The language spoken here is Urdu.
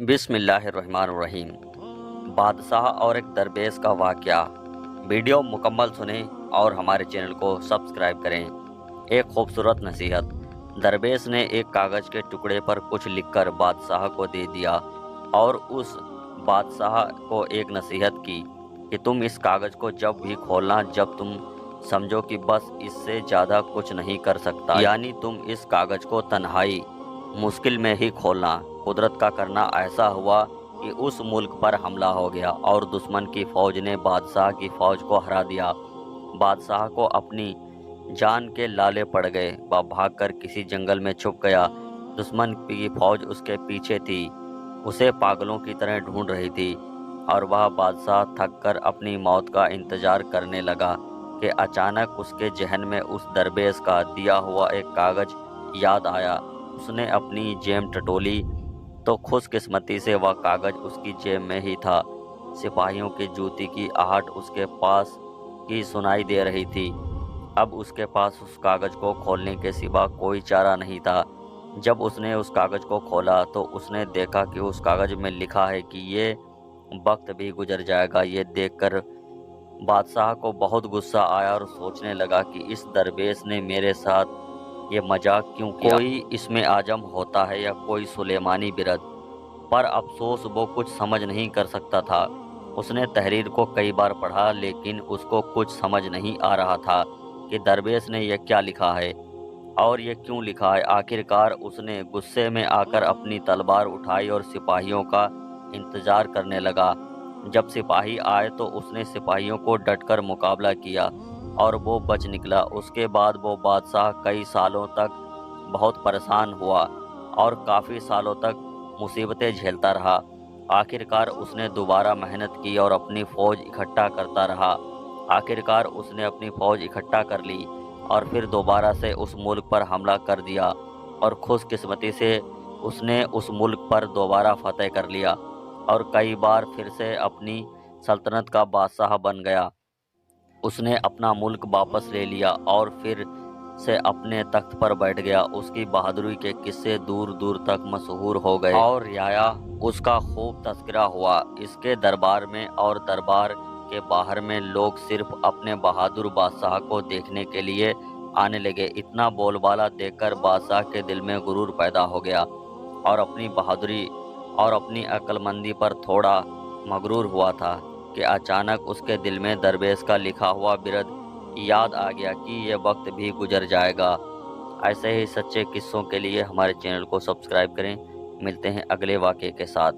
بسم اللہ الرحمن الرحیم۔ بادشاہ اور ایک درویش کا واقعہ۔ ویڈیو مکمل سنیں اور ہمارے چینل کو سبسکرائب کریں۔ ایک خوبصورت نصیحت۔ درویش نے ایک کاغذ کے ٹکڑے پر کچھ لکھ کر بادشاہ کو دے دیا اور اس بادشاہ کو ایک نصیحت کی کہ تم اس کاغذ کو جب بھی کھولنا جب تم سمجھو کہ بس اس سے زیادہ کچھ نہیں کر سکتا، یعنی تم اس کاغذ کو تنہائی مشکل میں ہی کھولنا۔ قدرت کا کرنا ایسا ہوا کہ اس ملک پر حملہ ہو گیا اور دشمن کی فوج نے بادشاہ کی فوج کو ہرا دیا۔ بادشاہ کو اپنی جان کے لالے پڑ گئے۔ وہ بھاگ کر کسی جنگل میں چھپ گیا۔ دشمن کی فوج اس کے پیچھے تھی، اسے پاگلوں کی طرح ڈھونڈ رہی تھی، اور وہ بادشاہ تھک کر اپنی موت کا انتظار کرنے لگا کہ اچانک اس کے ذہن میں اس درویش کا دیا ہوا ایک کاغذ یاد آیا۔ اس نے اپنی جیب ٹٹولی تو خوش قسمتی سے وہ کاغذ اس کی جیب میں ہی تھا۔ سپاہیوں کی جوتی کی آہٹ اس کے پاس کی سنائی دے رہی تھی۔ اب اس کے پاس اس کاغذ کو کھولنے کے سوا کوئی چارہ نہیں تھا۔ جب اس نے اس کاغذ کو کھولا تو اس نے دیکھا کہ اس کاغذ میں لکھا ہے کہ یہ وقت بھی گزر جائے گا۔ یہ دیکھ کر بادشاہ کو بہت غصہ آیا اور سوچنے لگا کہ اس درویش نے میرے ساتھ یہ مذاق کیوں کیا؟ کوئی اسم اعظم ہوتا ہے یا کوئی سلیمانی برد، پر افسوس وہ کچھ سمجھ نہیں کر سکتا تھا۔ اس نے تحریر کو کئی بار پڑھا لیکن اس کو کچھ سمجھ نہیں آ رہا تھا کہ درویش نے یہ کیا لکھا ہے اور یہ کیوں لکھا ہے۔ آخرکار اس نے غصے میں آ کر اپنی تلوار اٹھائی اور سپاہیوں کا انتظار کرنے لگا۔ جب سپاہی آئے تو اس نے سپاہیوں کو ڈٹ کر مقابلہ کیا اور وہ بچ نکلا۔ اس کے بعد وہ بادشاہ کئی سالوں تک بہت پریشان ہوا اور کافی سالوں تک مصیبتیں جھیلتا رہا۔ آخرکار اس نے دوبارہ محنت کی اور اپنی فوج اکٹھا کرتا رہا۔ آخرکار اس نے اپنی فوج اکٹھا کر لی اور پھر دوبارہ سے اس ملک پر حملہ کر دیا اور خوش قسمتی سے اس نے اس ملک پر دوبارہ فتح کر لیا اور کئی بار پھر سے اپنی سلطنت کا بادشاہ بن گیا۔ اس نے اپنا ملک واپس لے لیا اور پھر سے اپنے تخت پر بیٹھ گیا۔ اس کی بہادری کے قصے دور دور تک مشہور ہو گئے اور رعایا اس کا خوب تذکرہ ہوا۔ اس کے دربار میں اور دربار کے باہر میں لوگ صرف اپنے بہادر بادشاہ کو دیکھنے کے لیے آنے لگے۔ اتنا بول بالا دیکھ کر بادشاہ کے دل میں غرور پیدا ہو گیا اور اپنی بہادری اور اپنی عقل مندی پر تھوڑا مغرور ہوا تھا کہ اچانک اس کے دل میں درویش کا لکھا ہوا برد یاد آ گیا کہ یہ وقت بھی گزر جائے گا۔ ایسے ہی سچے قصوں کے لیے ہمارے چینل کو سبسکرائب کریں۔ ملتے ہیں اگلے واقعے کے ساتھ۔